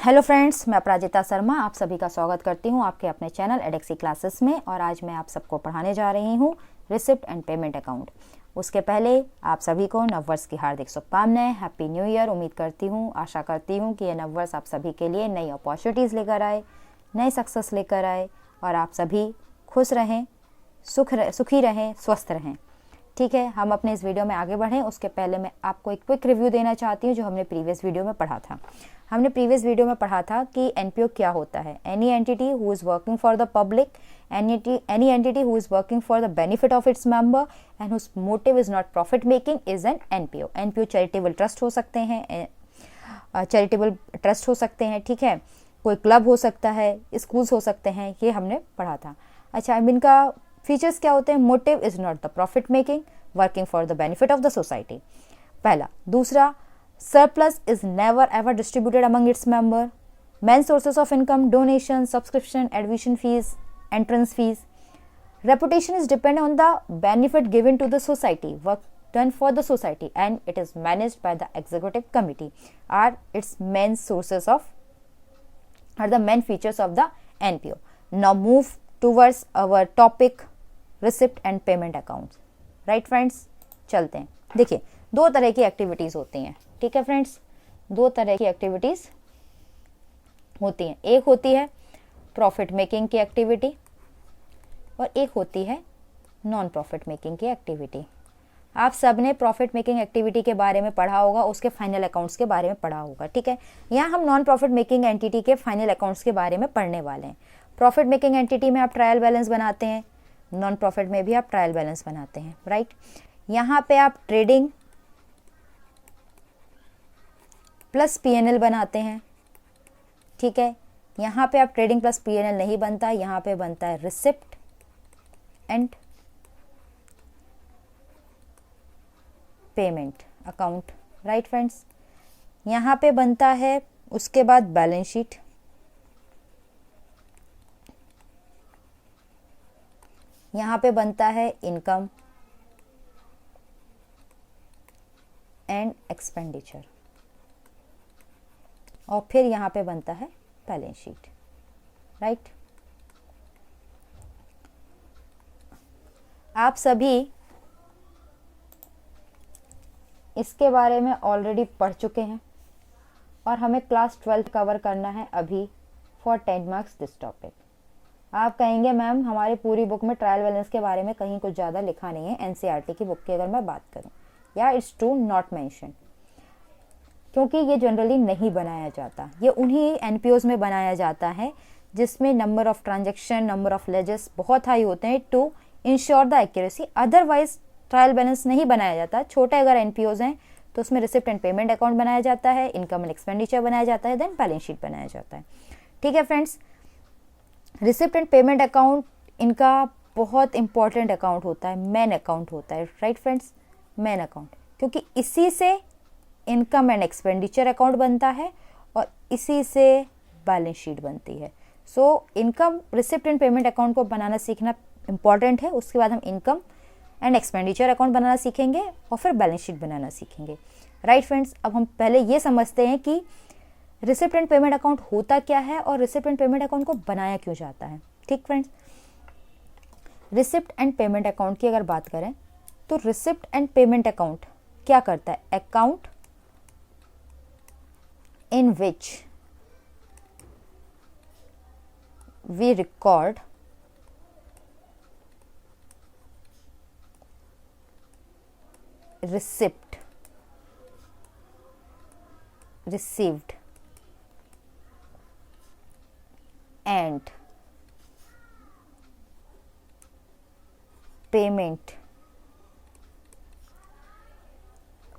Hello friends, मैं अपराजिता शर्मा आप सभी का स्वागत करती हूं आपके अपने चैनल एडेक्सी क्लासेस में। और आज मैं आप सबको पढ़ाने जा रही हूं रिसिप्ट एंड पेमेंट अकाउंट। उसके पहले आप सभी को नववर्ष की हार्दिक शुभकामनाएं, हैप्पी न्यू ईयर। उम्मीद करती हूं, आशा करती हूं कि यह नववर्ष आप सभी के लिए नई अपॉर्चुनिटीज़ लेकर आए, नई सक्सेस लेकर आए और आप सभी खुश रहें, सुखी रहें, स्वस्थ रहें। ठीक है, हम अपने इस वीडियो में आगे बढ़ें उसके पहले मैं आपको एक क्विक रिव्यू देना चाहती हूँ जो हमने प्रीवियस वीडियो में पढ़ा था। हमने प्रीवियस वीडियो में पढ़ा था कि एनपीओ क्या होता है। Any entity who is working for the public, any entity who is working for the benefit of its member and whose motive is not profit making is an NPO. NPO charitable trust हो सकते हैं, ठीक है, कोई club हो सकता है, schools हो सकते हैं, ये हमने पढ़ा था। अच्छा, अब इनका फीचर्स क्या होते हैं? Motive is not the profit making, working for the benefit of the society, पहला। दूसरा, surplus is never ever distributed among its member. Main sources of income, donation, subscription, admission fees, entrance fees. Reputation is depend on the benefit given to the society, work done for the society, and it is managed by the executive committee are its main sources of are the main features of the NPO. Now move towards our topic receipt and payment accounts. Right friends, चलते हैं। देखिए, दो तरह की activities होती हैं। ठीक है फ्रेंड्स, दो तरह की एक्टिविटीज होती हैं। एक होती है प्रॉफिट मेकिंग की एक्टिविटी और एक होती है नॉन प्रॉफिट मेकिंग की एक्टिविटी। आप सबने प्रॉफिट मेकिंग एक्टिविटी के बारे में पढ़ा होगा, उसके फाइनल अकाउंट्स के बारे में पढ़ा होगा। ठीक है, यहाँ हम नॉन प्रॉफिट मेकिंग एंटिटी के फाइनल अकाउंट्स के बारे में पढ़ने वाले हैं। प्रॉफिट मेकिंग एंटिटी में आप ट्रायल बैलेंस बनाते हैं, नॉन प्रॉफिट में भी आप ट्रायल बैलेंस बनाते हैं, राइट। यहाँ पे आप ट्रेडिंग प्लस पीएनएल बनाते हैं। ठीक है, यहाँ पे आप ट्रेडिंग प्लस पीएनएल नहीं बनता, यहाँ पे बनता है receipt and payment account, right friends. यहाँ पे बनता है उसके बाद बैलेंस शीट, यहाँ पे बनता है इनकम एंड एक्सपेंडिचर और फिर यहाँ पे बनता है बैलेंस शीट, राइट। आप सभी इसके बारे में ऑलरेडी पढ़ चुके हैं और हमें क्लास 12 कवर करना है अभी फॉर 10 मार्क्स दिस टॉपिक। आप कहेंगे मैम हमारी पूरी बुक में ट्रायल बैलेंस के बारे में कहीं कुछ ज़्यादा लिखा नहीं है, एनसीईआरटी की बुक की अगर मैं बात करूं। या इट्स ट्रू, नॉट मेंशन, क्योंकि ये जनरली नहीं बनाया जाता। ये उन्हीं एनपीओज में बनाया जाता है जिसमें number of transaction, number of लेजेस बहुत हाई होते हैं to ensure the accuracy. Otherwise trial balance नहीं बनाया जाता। छोटे अगर एनपीओज हैं तो उसमें रिसिप्ट एंड पेमेंट अकाउंट बनाया जाता है, इनकम एंड एक्सपेंडिचर बनाया जाता है, देन बैलेंस शीट बनाया जाता है। ठीक है friends, receipt and payment account इनका बहुत इंपॉर्टेंट अकाउंट होता है, मेन अकाउंट होता है, राइट फ्रेंड्स, मेन अकाउंट, क्योंकि इसी से इनकम एंड एक्सपेंडिचर अकाउंट बनता है और इसी से बैलेंस शीट बनती है। So income receipt and payment account को बनाना सीखना इंपॉर्टेंट है। उसके बाद हम इनकम एंड एक्सपेंडिचर अकाउंट बनाना सीखेंगे और फिर बैलेंस शीट बनाना सीखेंगे, राइट फ्रेंड्स। अब हम पहले ये समझते हैं कि रिसिप्ट एंड पेमेंट अकाउंट होता क्या है और रिसिप्ट एंड पेमेंट अकाउंट को बनाया क्यों जाता है। ठीक friends, receipt and payment account की अगर बात करें तो रिसिप्ट एंड पेमेंट अकाउंट क्या करता है? Account in which we record receipt received and payment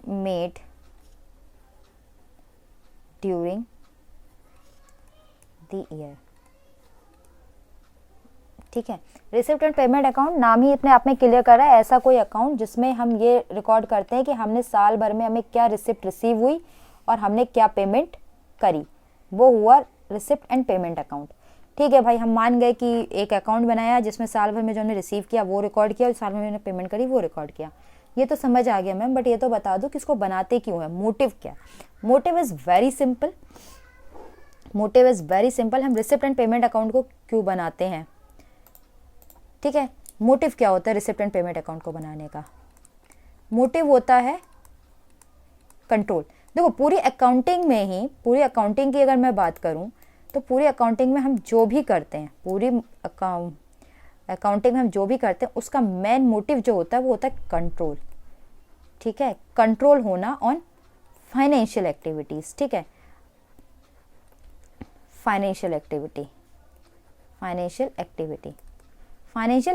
made during the year। ठीक है, रिसिप्ट एंड पेमेंट अकाउंट नाम ही अपने आप में क्लियर कर रहा है, ऐसा कोई अकाउंट जिसमें हम ये रिकॉर्ड करते हैं कि हमने साल भर में हमें क्या रिसिप्ट रिसीव हुई और हमने क्या पेमेंट करी, वो हुआ रिसिप्ट एंड पेमेंट अकाउंट। ठीक है भाई, हम मान गए कि एक अकाउंट बनाया जिसमें साल भर में जो हमने रिसीव किया वो रिकॉर्ड किया और साल भर में पेमेंट करी वो रिकॉर्ड किया। ये तो समझ आ गया मैम, बट ये तो बता दो कि इसको बनाते क्यों है, मोटिव क्या? Motive is very simple. Motive is very simple. हम रिसिप्ट एंड पेमेंट अकाउंट को क्यों बनाते हैं, ठीक है। मोटिव क्या होता है रिसिप्ट एंड पेमेंट अकाउंट को बनाने का? मोटिव होता है कंट्रोल। देखो पूरी अकाउंटिंग में ही, पूरी अकाउंटिंग की अगर मैं बात करूं तो पूरी अकाउंटिंग में हम जो भी करते हैं, पूरी अकाउंटिंग में हम जो भी करते हैं उसका मेन मोटिव जो होता है वो होता है कंट्रोल, ठीक है। कंट्रोल होना ऑन फाइनेंशियल एक्टिविटीज़, ठीक है। फाइनेंशियल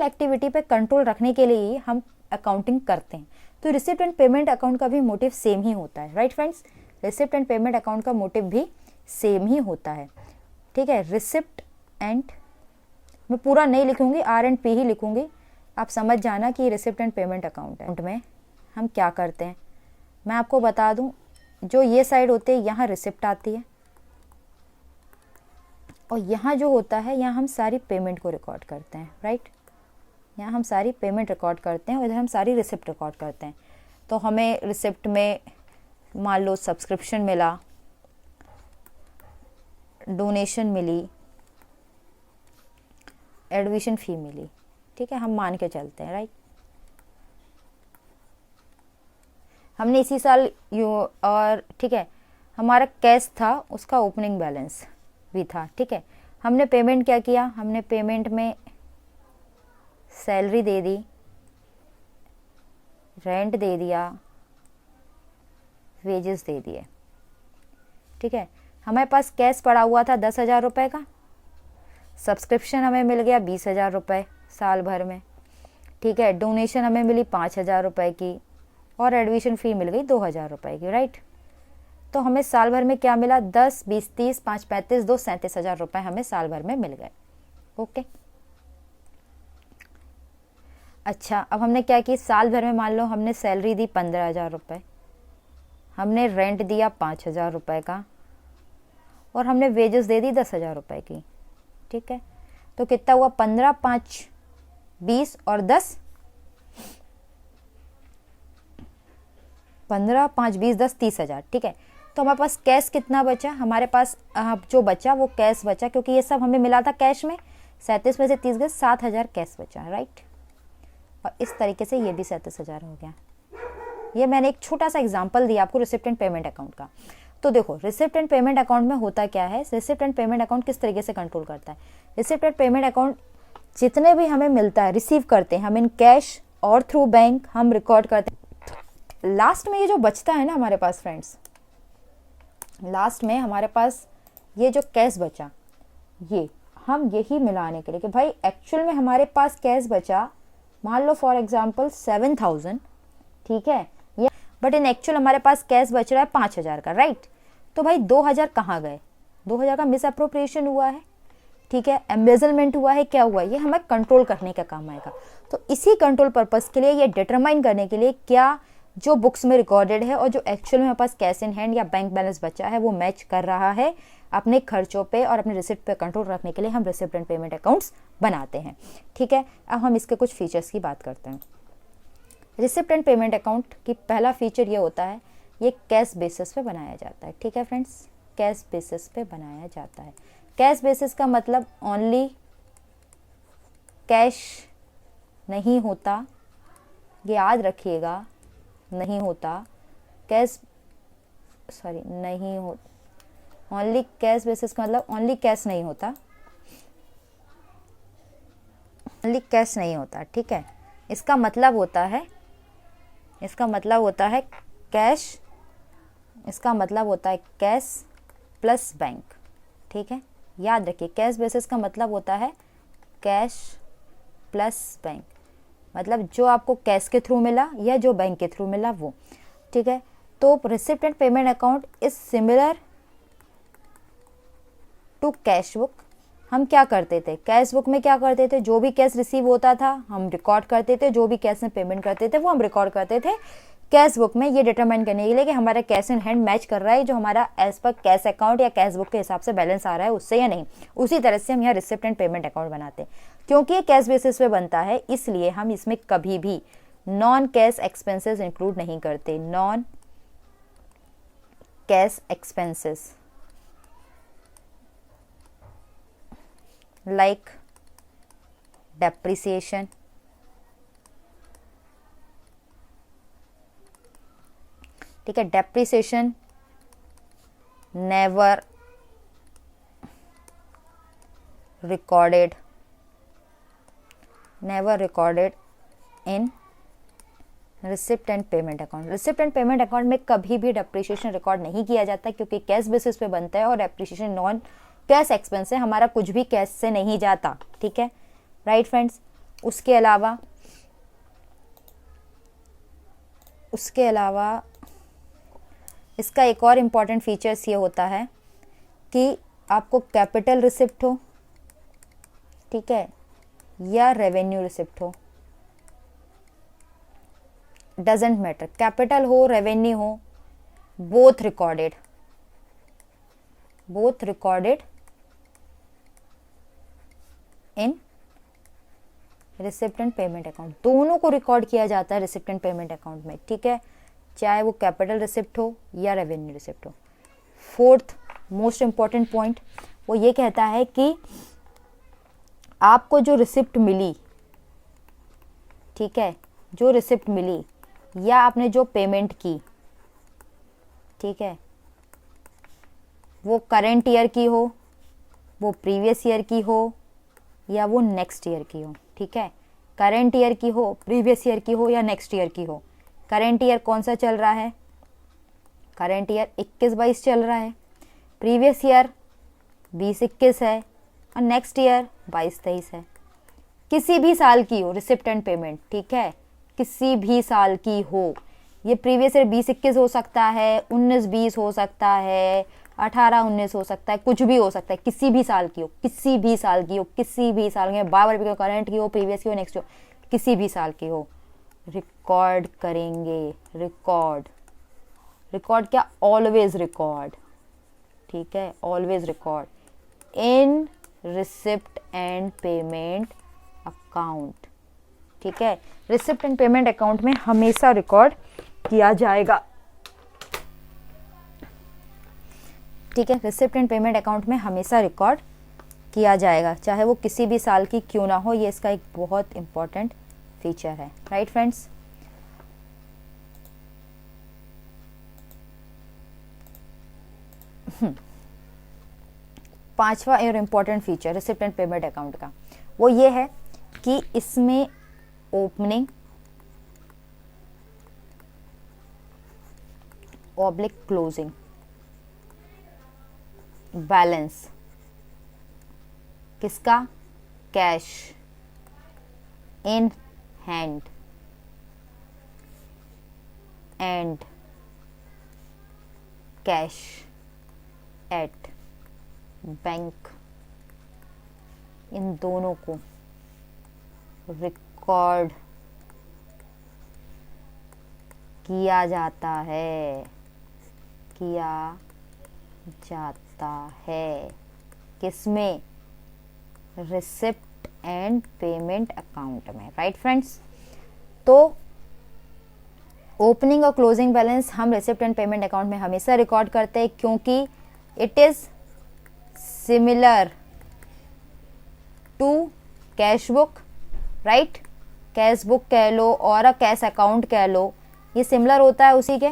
एक्टिविटी पे कंट्रोल रखने के लिए ही हम अकाउंटिंग करते हैं। तो रिसिप्ट एंड पेमेंट अकाउंट का भी मोटिव सेम ही होता है, right friends. Receipt and payment account का मोटिव भी सेम ही होता है, ठीक है। रिसिप्ट एंड, मैं पूरा नहीं लिखूंगी, R&P ही लिखूंगी, आप समझ जाना कि रिसिप्ट एंड पेमेंट अकाउंट में हम क्या करते हैं। मैं आपको बता दूं, जो ये साइड होती है यहाँ रिसिप्ट आती है, और यहाँ जो होता है यहाँ हम सारी पेमेंट को रिकॉर्ड करते हैं, राइट। यहाँ हम सारी पेमेंट रिकॉर्ड करते हैं और इधर हम सारी रिसिप्ट रिकॉर्ड करते हैं। तो हमें रिसिप्ट में मान लो सब्सक्रिप्शन मिला, डोनेशन मिली, एडमिशन फ़ी मिली, ठीक है, हम मान के चलते हैं, राइट। हमने इसी साल और ठीक है हमारा कैश था, उसका ओपनिंग बैलेंस भी था, ठीक है। हमने पेमेंट क्या किया, हमने पेमेंट में सैलरी दे दी, रेंट दे दिया, वेजेस दे दिए, ठीक है। हमारे पास कैश पड़ा हुआ था 10,000 रुपये का, सब्सक्रिप्शन हमें मिल गया 20,000 रुपये साल भर में, ठीक है। डोनेशन हमें मिली 5,000 रुपये की और एडमिशन फ़ी मिल गई 2,000 रुपये की, राइट। तो हमें साल भर में क्या मिला, 10, 20, 30, 5, 35, 2, 37,000 रुपये हमें साल भर में मिल गए, ओके। अच्छा, अब हमने क्या की, साल भर में मान लो हमने सैलरी दी 15,000 रुपये, हमने रेंट दिया 5,000 रुपये का, और हमने वेजेस दे दी 10,000 रुपये की, ठीक है। तो कितना हुआ, 15, 5, 20 और 10, 15, 5, 20, 10, 30,000, ठीक है। तो हमारे पास कैश कितना बचा, हमारे पास जो बचा वो कैश बचा, क्योंकि ये सब हमें मिला था कैश में। 37 में से 30 गए, 7,000 कैश बचा, राइट। और इस तरीके से ये भी 37,000 हो गया। ये मैंने एक छोटा सा एग्जांपल दिया आपको रिसिप्ट एंड पेमेंट अकाउंट का। तो देखो रिसिप्ट एंड पेमेंट अकाउंट में होता क्या है, रिसिप्ट एंड पेमेंट अकाउंट किस तरीके से कंट्रोल करता है। रिसिप्ट एंड पेमेंट अकाउंट जितने भी हमें मिलता है, रिसीव करते हैं हम इन कैश और थ्रू बैंक, हम रिकॉर्ड करते हैं। लास्ट में ये जो बचता है ना हमारे पास फ्रेंड्स, लास्ट में हमारे पास ये जो कैश बचा, ये हम यही मिलाने के लिए कि भाई एक्चुअल में हमारे पास कैश बचा, मान लो फॉर एग्जांपल 7,000, ठीक है, या बट इन एक्चुअल हमारे पास कैश बच रहा है 5,000 का, राइट। तो भाई 2,000 कहाँ गए, 2,000 का मिस अप्रोप्रिएशन हुआ है, ठीक है, एम्बेजलमेंट हुआ है, क्या हुआ, ये हमें कंट्रोल करने का काम आएगा। तो इसी कंट्रोल पर्पस के लिए, ये डिटरमाइन करने के लिए क्या जो बुक्स में रिकॉर्डेड है और जो एक्चुअल में हमारे पास कैश इन हैंड या बैंक बैलेंस बचा है वो मैच कर रहा है, अपने खर्चों पे और अपने रिसिप्ट पे कंट्रोल रखने के लिए हम रिसिप्ट एंड पेमेंट अकाउंट्स बनाते हैं, ठीक है। अब हम इसके कुछ फीचर्स की बात करते हैं। रिसिप्ट एंड पेमेंट अकाउंट की पहला फीचर ये होता है, ये कैश बेसिस पे बनाया जाता है, ठीक है फ्रेंड्स, कैश बेसिस पे बनाया जाता है। कैश बेसिस का मतलब ओनली कैश नहीं होता, ये याद रखिएगा, नहीं होता कैश, सॉरी नहीं हो, ओनली कैश बेसिस का मतलब ओनली कैश नहीं होता, ओनली कैश नहीं होता, ठीक है। इसका मतलब होता है, इसका मतलब होता है कैश, इसका मतलब होता है कैश प्लस बैंक, ठीक है, याद रखिए। कैश बेसिस का मतलब होता है कैश प्लस बैंक, मतलब जो आपको कैश के थ्रू मिला या जो बैंक के थ्रू मिला वो, ठीक है। तो receipt and payment account is similar to cash book. हम क्या करते थे, कैश बुक में क्या करते थे, जो भी कैश रिसीव होता था हम रिकॉर्ड करते थे, जो भी कैश में पेमेंट करते थे वो हम रिकॉर्ड करते थे कैश बुक में, ये डिटरमाइन करने के लिए कि हमारा कैश इन हैंड मैच कर रहा है जो हमारा एज पर कैश अकाउंट या कैश बुक के हिसाब से बैलेंस आ रहा है उससे या नहीं। उसी तरह से हम यहाँ रिसिप्ट एंड पेमेंट अकाउंट बनाते हैं। क्योंकि ये कैश बेसिस पे बनता है इसलिए हम इसमें कभी भी नॉन कैश एक्सपेंसेस इंक्लूड नहीं करते, non cash expenses like depreciation, ठीक है, depreciation never recorded in receipt and payment account. Receipt and payment account में कभी भी डेप्रिसिएशन रिकॉर्ड नहीं किया जाता क्योंकि कैश बेसिस पे बनता है और डेप्रिसिएशन नॉन कैश एक्सपेंस है, हमारा कुछ भी कैश से नहीं जाता, ठीक है, राइट फ्रेंड्स। उसके अलावा इसका एक और इम्पॉर्टेंट फीचर्स ये होता है कि आपको कैपिटल रिसिप्ट हो, ठीक है, या रेवेन्यू रिसिप्ट हो, डजेंट मैटर, कैपिटल हो रेवेन्यू हो, both recorded in receipt and payment account. दोनों को रिकॉर्ड किया जाता है रिसिप्ट एंड पेमेंट अकाउंट में, ठीक है, चाहे वो कैपिटल रिसिप्ट हो या रेवेन्यू रिसिप्ट हो। फोर्थ मोस्ट इंपॉर्टेंट पॉइंट वो ये कहता है कि आपको जो रिसिप्ट मिली, ठीक है, जो रिसिप्ट मिली या आपने जो पेमेंट की, ठीक है, वो करंट ईयर की हो, वो प्रीवियस ईयर की हो या वो नेक्स्ट ईयर की हो, ठीक है, करंट ईयर की हो, प्रीवियस ईयर की हो या नेक्स्ट ईयर की हो। करंट ईयर कौन सा चल रहा है? करंट ईयर 21-22 चल रहा है, प्रीवियस ईयर 20-21 है और नेक्स्ट ईयर 22-23 है। किसी भी साल की हो रिसिप्ट एंड पेमेंट, ठीक है, किसी भी साल की हो, ये प्रीवियस ईयर 20-21 हो सकता है, 19-20 हो सकता है, 18-19 हो सकता है, कुछ भी हो सकता है, किसी भी साल की हो, किसी भी साल की हो, किसी भी साल की, 12 रुपये करंट की हो, प्रीवियस की हो, नेक्स्ट हो, किसी भी साल की हो, रिकॉर्ड करेंगे। रिकॉर्ड क्या? ऑलवेज रिकॉर्ड, ठीक है, always record in receipt and payment account, ठीक है, रिसिप्ट एंड पेमेंट अकाउंट में हमेशा रिकॉर्ड किया जाएगा, ठीक है, रिसिप्ट एंड पेमेंट अकाउंट में हमेशा रिकॉर्ड किया जाएगा, चाहे वो किसी भी साल की क्यों ना हो। ये इसका एक बहुत इंपॉर्टेंट फीचर है, राइट फ्रेंड्स। पांचवा और important feature receipt and payment account का वो ये है कि इसमें ओपनिंग ऑब्लिक क्लोजिंग बैलेंस किसका? Cash in hand and cash at bank, इन दोनों को रिकॉर्ड किया जाता है, किसमें? रिसिप्ट एंड पेमेंट अकाउंट में, राइट फ्रेंड्स। तो ओपनिंग और क्लोजिंग बैलेंस हम रिसिप्ट एंड पेमेंट अकाउंट में हमेशा रिकॉर्ड करते हैं क्योंकि it is similar to cash book, right, cash book कह लो और कैश अकाउंट कह लो, ये सिमिलर होता है उसी के।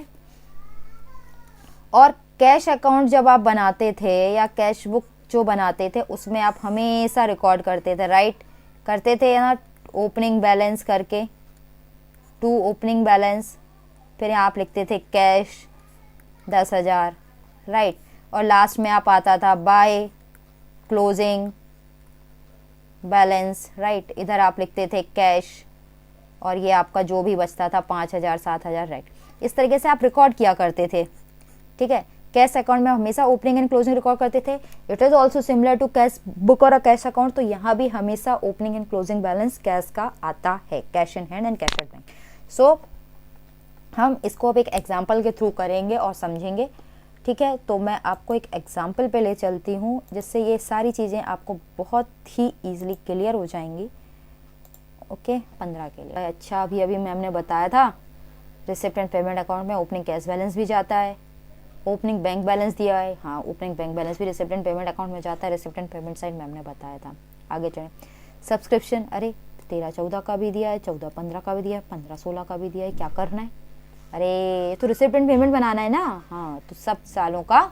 और कैश अकाउंट जब आप बनाते थे या कैश बुक जो बनाते थे उसमें आप हमेशा रिकॉर्ड करते थे, राइट, करते थे ना, ओपनिंग बैलेंस करके, टू ओपनिंग बैलेंस, फिर आप लिखते थे कैश 10,000, राइट, और लास्ट में आप आता था बाय क्लोजिंग बैलेंस, राइट, इधर आप लिखते थे कैश और ये आपका जो भी बचता था 5,000 7,000, राइट, इस तरीके से आप रिकॉर्ड किया करते थे, ठीक है। कैश अकाउंट में हमेशा ओपनिंग एंड क्लोजिंग रिकॉर्ड करते थे। It is also similar to cash book और कैश अकाउंट, तो यहाँ भी हमेशा opening and closing balance cash का आता है, cash in hand and cash at bank. So हम इसको अब एक एग्जाम्पल के थ्रू करेंगे और समझेंगे, ठीक है। तो मैं आपको एक एग्जाम्पल पे ले चलती हूँ जिससे ये सारी चीज़ें आपको बहुत ही ईजिली क्लियर हो जाएंगी। ओके, 15 के लिए। अच्छा, अभी मैम ने बताया था रिसिप्ट एंड पेमेंट अकाउंट में ओपनिंग कैश बैलेंस भी जाता है, ओपनिंग बैंक बैलेंस दिया है, हाँ, ओपनिंग बैंक बैलेंस भी रिसिप्ट एंड पेमेंट अकाउंट में जाता है, receipt and payment side ma'am ने बताया था। आगे चलें। सब्सक्रिप्शन, अरे 13-14 का भी दिया है, 14-15 का भी दिया है, 15-16 का भी दिया है, क्या करना है? अरे तो रिसिप्ट एंड पेमेंट बनाना है ना। हाँ, तो सब सालों का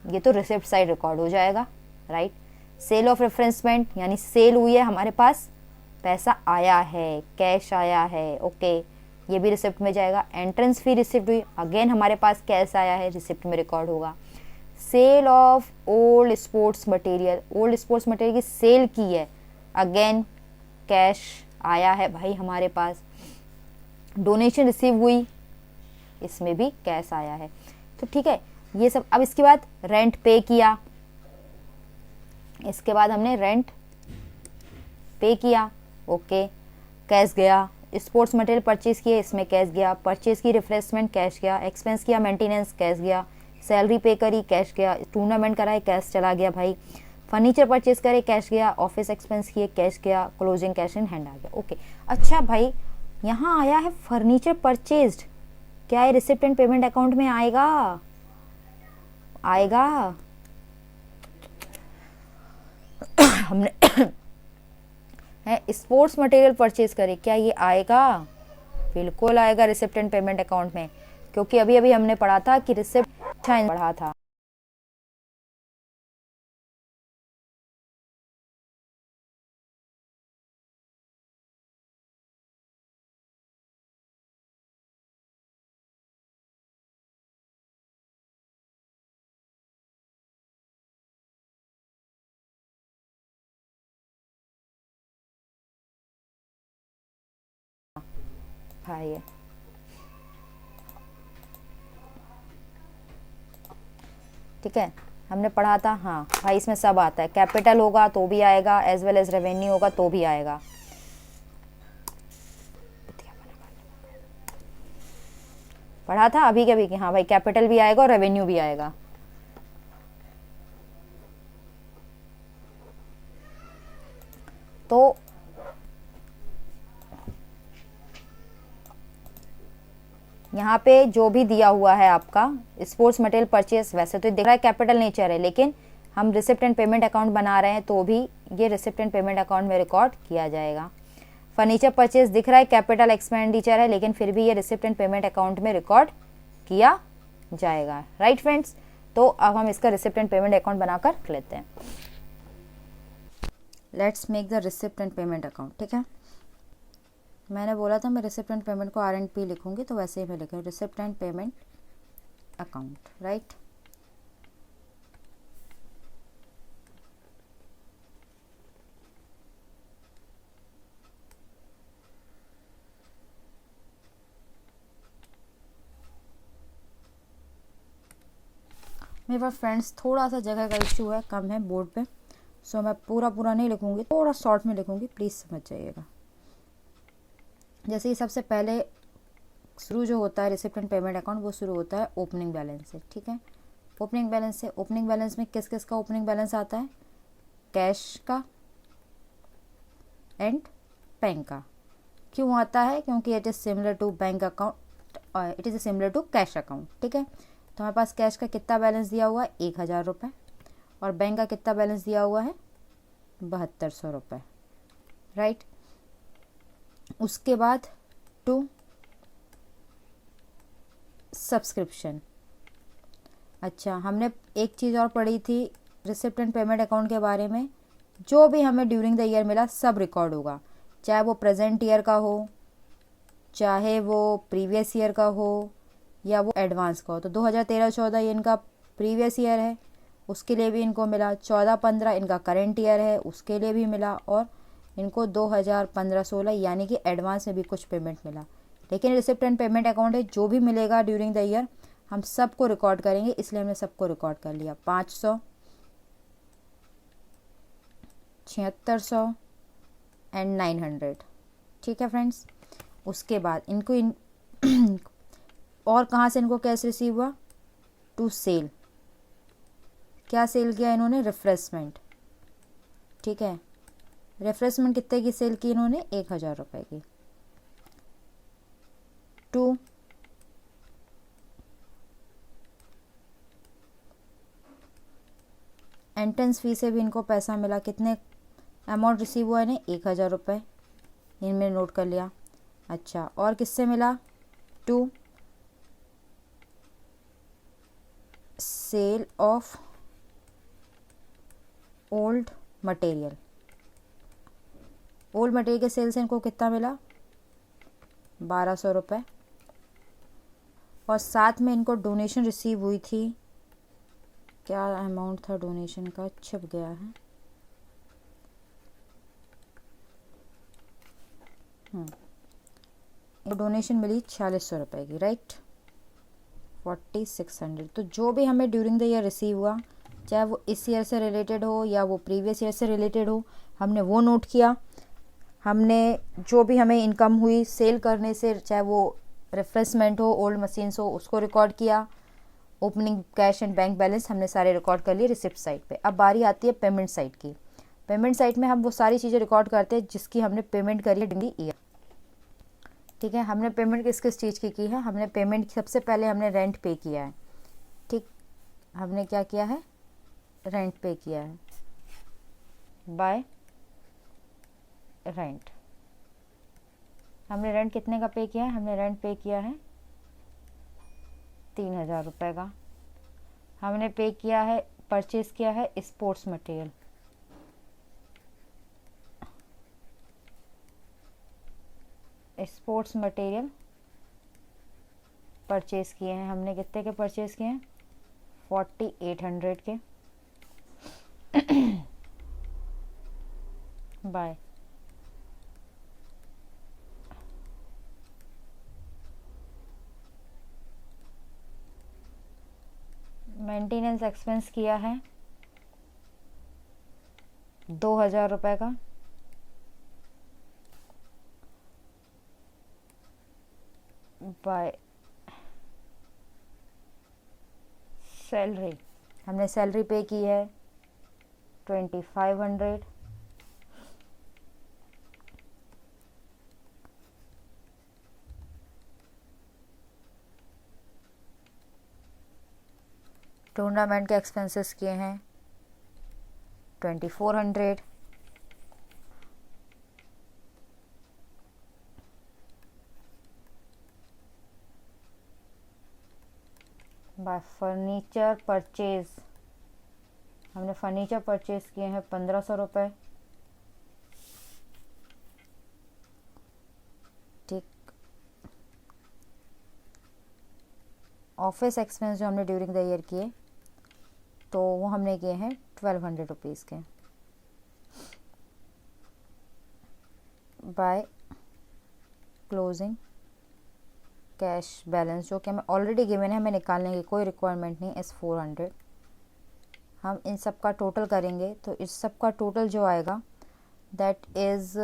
ये तो रिसिप्ट साइड रिकॉर्ड हो जाएगा, राइट। सेल ऑफ रेफरेंसमेंट, यानी सेल हुई है, हमारे पास पैसा आया है, कैश आया है, ओके, ये भी रिसिप्ट में जाएगा। एंट्रेंस फी रिसिप्ट हुई, अगेन हमारे पास कैश आया है, रिसिप्ट में रिकॉर्ड होगा। Sale of old sports material, old sports material की सेल की है, अगेन कैश आया है भाई हमारे पास। डोनेशन रिसीव हुई, इसमें भी कैश आया है। तो ठीक है, ये सब। अब इसके बाद रेंट पे किया, इसके बाद हमने रेंट पे किया, ओके, कैश गया। स्पोर्ट्स मटेरियल परचेज किए, इसमें कैश गया। परचेज की रिफ्रेशमेंट, कैश गया। एक्सपेंस किया मेंटेनेंस, कैश गया। सैलरी पे करी, कैश गया। टूर्नामेंट कराए, कैश चला गया भाई। फर्नीचर परचेज करे, कैश गया। ऑफिस एक्सपेंस किए, कैश गया। क्लोजिंग कैश इन हैंड आ गया, ओके। अच्छा भाई, यहाँ आया है फर्नीचर परचेज्ड, क्या ये रिसिप्ट एंड पेमेंट अकाउंट में आएगा? आएगा। हमने है स्पोर्ट्स मटेरियल परचेज करे, क्या ये आएगा? बिल्कुल आएगा रिसिप्ट एंड पेमेंट अकाउंट में, क्योंकि अभी अभी हमने पढ़ा था कि रिसिप्ट अच्छा पढ़ा था। भाई ठीक है, हमने पढ़ा था। हाँ भाई, इसमें सब आता है। कैपिटल होगा तो भी आएगा, एज वेल एज रेवेन्यू होगा तो भी आएगा। पढ़ा था अभी के भी कि हाँ भाई, कैपिटल भी आएगा और रेवेन्यू भी आएगा। तो यहाँ पे जो भी दिया हुआ है आपका स्पोर्ट्स मटेरियल परचेस, वैसे तो दिख रहा है कैपिटल नेचर है, लेकिन हम रिसिप्ट एंड पेमेंट अकाउंट बना रहे हैं तो भी ये रिसिप्ट एंड पेमेंट अकाउंट में रिकॉर्ड किया जाएगा। फर्नीचर परचेस दिख रहा है कैपिटल एक्सपेंडिचर है, लेकिन फिर भी ये रिसिप्ट एंड पेमेंट अकाउंट में रिकॉर्ड किया जाएगा, राइट फ्रेंड्स। तो अब हम इसका रिसिप्ट एंड पेमेंट अकाउंट बनाकर रख लेते हैं। Let's make the receipt and payment account, ठीक है। मैंने बोला था मैं रिसिप्ट एंड पेमेंट को R&P लिखूंगी, तो वैसे ही मैं लिखूंगी receipt and payment account, right. मेरे पास फ्रेंड्स थोड़ा सा जगह का इश्यू है, कम है बोर्ड पे, सो मैं पूरा नहीं लिखूंगी, थोड़ा शॉर्ट में लिखूंगी, प्लीज़ समझ जाइएगा। जैसे कि सबसे पहले शुरू जो होता है रिसिप्ट एंड पेमेंट अकाउंट, वो शुरू होता है ओपनिंग बैलेंस से, ठीक है। ओपनिंग बैलेंस से, ओपनिंग बैलेंस में किस किस का ओपनिंग बैलेंस आता है? कैश का एंड बैंक का। क्यों आता है? क्योंकि it is similar to bank account, it is similar to cash account, ठीक है। तो हमारे पास कैश का कितना बैलेंस दिया हुआ है? 1000 रुपये, और बैंक का कितना बैलेंस दिया हुआ है? 7200 रुपये, राइट। उसके बाद टू सब्सक्रिप्शन। अच्छा, हमने एक चीज़ और पढ़ी थी रिसिप्ट एंड पेमेंट अकाउंट के बारे में, जो भी हमें ड्यूरिंग द ईयर मिला सब रिकॉर्ड होगा, चाहे वो प्रेजेंट ईयर का हो, चाहे वो प्रीवियस ईयर का हो, या वो एडवांस का हो। तो 2013-14 ये इनका प्रीवियस ईयर है, उसके लिए भी इनको मिला। 14-15 इनका करेंट ईयर है, उसके लिए भी मिला। और इनको 2015-16 यानी कि एडवांस में भी कुछ पेमेंट मिला। लेकिन रिसिप्ट एंड पेमेंट अकाउंट है, जो भी मिलेगा ड्यूरिंग द ईयर हम सबको रिकॉर्ड करेंगे, इसलिए हमने सबको रिकॉर्ड कर लिया। 500, 7600 एंड 900, ठीक है फ्रेंड्स। उसके बाद इनको और कहाँ से इनको कैश रिसीव हुआ? To sale. क्या सेल किया इन्होंने? रिफ्रेशमेंट, ठीक है। रिफ्रेशमेंट कितने की सेल की इन्होंने? 1000 रुपये की। टू एंट्रेंस फी से भी इनको पैसा मिला, कितने? अमाउंट रिसीव हुआ है ना 1000 रुपये, इनमें नोट कर लिया। अच्छा, और किससे मिला? To sale of old material. Old material के सेल से इनको कितना मिला? 1200 रुपये। और साथ में इनको डोनेशन रिसीव हुई थी, क्या अमाउंट था डोनेशन का, छप गया है। डोनेशन मिली 4600 रुपये की, राइट, 4600। तो जो भी हमें ड्यूरिंग द ईयर रिसीव हुआ, चाहे वो इस ईयर से रिलेटेड हो या वो प्रीवियस ईयर से रिलेटेड हो, हमने वो नोट किया। हमने जो भी हमें इनकम हुई सेल करने से, चाहे वो रिफ्रेशमेंट हो, ओल्ड मशीन्स हो, उसको रिकॉर्ड किया। Opening cash and bank balance हमने सारे रिकॉर्ड कर लिए रिसिप्ट साइड पे। अब बारी आती है पेमेंट साइड की। पेमेंट साइड में हम वो सारी चीज़ें रिकॉर्ड करते हैं जिसकी हमने पेमेंट करी है ड्यूरिंग द ईयर। ठीक है, हमने पेमेंट किस किस चीज़ की है? हमने पेमेंट सबसे पहले हमने रेंट पे किया है। ठीक, हमने क्या किया है? रेंट पे किया है, बाय रेंट। हमने रेंट कितने का पे किया है? हमने रेंट पे किया है 3000 रुपये का। हमने पे किया है, परचेज किया है sports material. Sports material purchase किए हैं हमने, कितने के परचेज किए हैं? 4800 के, बाय मेंटेनेंस एक्सपेंस किया है 2000 रुपये का, बाय सैलरी। हमने सैलरी पे की है 2500। टूर्नामेंट के एक्सपेंसेस किए हैं 2400। बाय फर्नीचर परचेज, हमने फर्नीचर परचेज किए हैं 1500 रुपये। ठीक, ऑफिस एक्सपेंस जो हमने ड्यूरिंग द ईयर किए तो वो हमने किए हैं 1200 रुपीज़ के, बाय क्लोजिंग कैश बैलेंस जो कि हमें ऑलरेडी गिवन है, हमें निकालने की कोई रिक्वायरमेंट नहीं, इस 400। हम इन सब का टोटल करेंगे तो इस सब का टोटल जो आएगा दैट इज़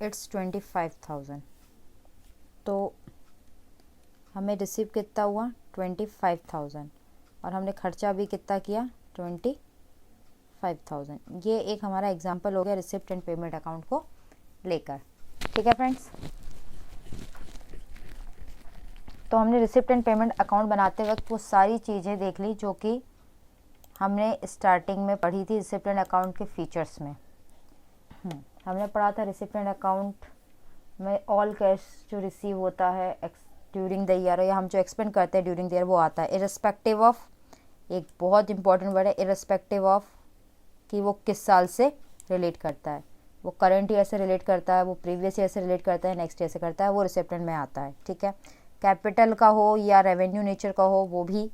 इट्स 25,000। तो हमें रिसीव कितना हुआ? 25,000। और हमने खर्चा भी कितना किया? 25,000। ये एक हमारा एग्जांपल हो गया रिसिप्ट एंड पेमेंट अकाउंट को लेकर। ठीक है फ्रेंड्स, तो हमने रिसिप्ट एंड पेमेंट अकाउंट बनाते वक्त वो सारी चीज़ें देख ली जो कि हमने स्टार्टिंग में पढ़ी थी रिसिप्ट एंड अकाउंट के फीचर्स में। हमने पढ़ा था रिसिप्ट एंड अकाउंट में ऑल कैश जो रिसीव होता है ड्यूरिंग द ईयर, या हम जो एक्सपेंड करते हैं ड्यूरिंग द ईयर वो आता है इररिस्पेक्टिव ऑफ, एक बहुत इंपॉर्टेंट वर्ड है, इररिस्पेक्टिव ऑफ कि वो किस साल से रिलेट करता है। वो करंट ईयर से रिलेट करता है, वो प्रीवियस ईयर से रिलेट करता है, नेक्स्ट ईयर से करता है, वो रिसिप्ट एंड में आता है। ठीक है, कैपिटल का हो या रेवेन्यू नेचर का हो वो भी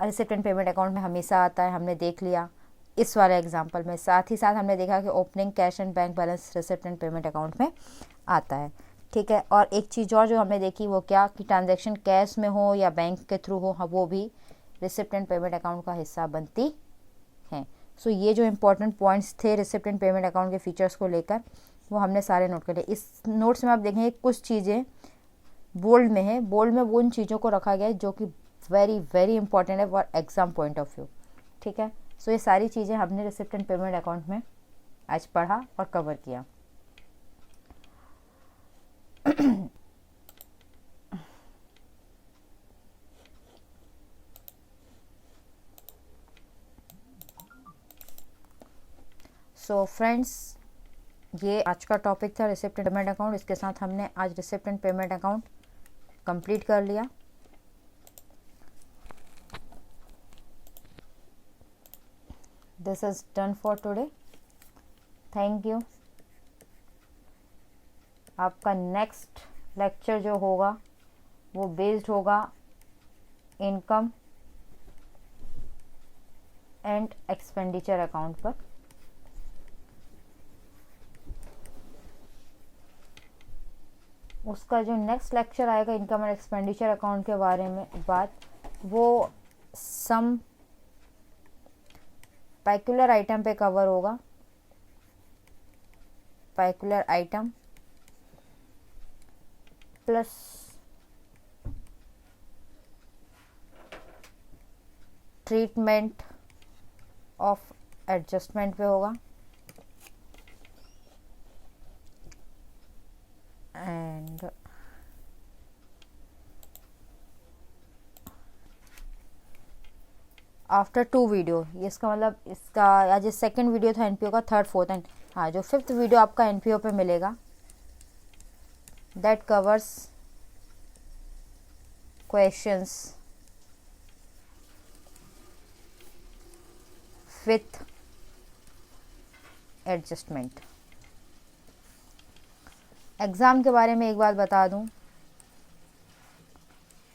रिसिप्ट एंड पेमेंट अकाउंट में हमेशा आता है, हमने देख लिया इस वाले एग्जांपल में। साथ ही साथ हमने देखा कि opening cash and bank balance receipt and payment account में आता है। ठीक है, और एक चीज़ और जो हमने देखी वो क्या कि ट्रांजैक्शन कैश में हो या बैंक के थ्रू हो, वो भी रिसिप्ट एंड पेमेंट अकाउंट का हिस्सा बनती हैं। सो ये जो इंपॉर्टेंट पॉइंट्स थे रिसिप्ट एंड पेमेंट अकाउंट के फीचर्स को लेकर वो हमने सारे नोट कर लिए। इस नोट्स में आप देखेंगे कुछ चीज़ें बोल्ड में है, बोल्ड में वो उन चीज़ों को रखा गया है जो कि वेरी वेरी इंपॉर्टेंट है for exam point of view. ठीक है, सो ये सारी चीज़ें हमने रिसिप्ट एंड पेमेंट अकाउंट में आज पढ़ा और कवर किया। सो फ्रेंड्स, ये आज का टॉपिक था रिसिप्ट एंड पेमेंट अकाउंट। इसके साथ हमने आज receipt and payment account complete कर लिया। This is done for today. Thank you. आपका नेक्स्ट लेक्चर जो होगा वो बेस्ड होगा इनकम एंड एक्सपेंडिचर अकाउंट पर। उसका जो नेक्स्ट लेक्चर आएगा इनकम एंड एक्सपेंडिचर अकाउंट के बारे में बात, वो सम पैक्युलर आइटम पे कवर होगा। Peculiar item plus treatment of adjustment पे होगा। एंड आफ्टर 2 वीडियो, इसका मतलब इसका आज सेकंड वीडियो था एनपीओ का, थर्ड फोर्थ एंड हाँ जो 5th वीडियो आपका एनपीओ पे मिलेगा that covers questions with adjustment। Exam के बारे में एक बात बता दूं,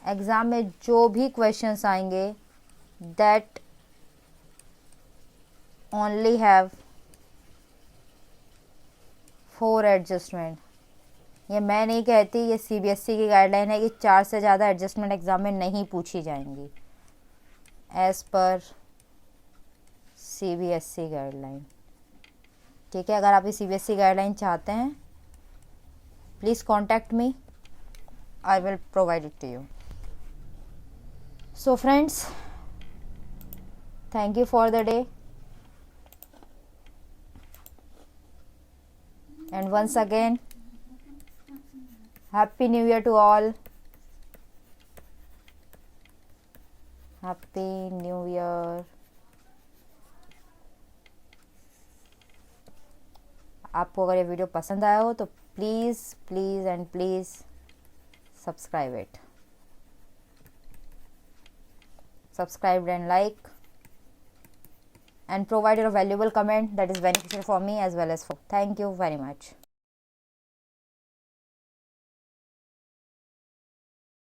एग्ज़ाम में जो भी क्वेश्चंस आएंगे that only have 4 एडजस्टमेंट। ये मैं नहीं कहती, ये सीबीएसई की गाइडलाइन है कि 4 से ज़्यादा एडजस्टमेंट एग्ज़ाम में नहीं पूछी जाएंगी एज़ पर सीबीएसई गाइडलाइन। ठीक है, अगर आप ये सीबीएसई गाइडलाइन चाहते हैं please contact me, I will provide it to you. So friends, thank you for the day and once again Happy New Year to all. Happy New Year. आपको अगर ये वीडियो पसंद आया हो तो please please and please subscribe it. Subscribe and like and provide your valuable comment that is beneficial for me as well as for. Thank you very much.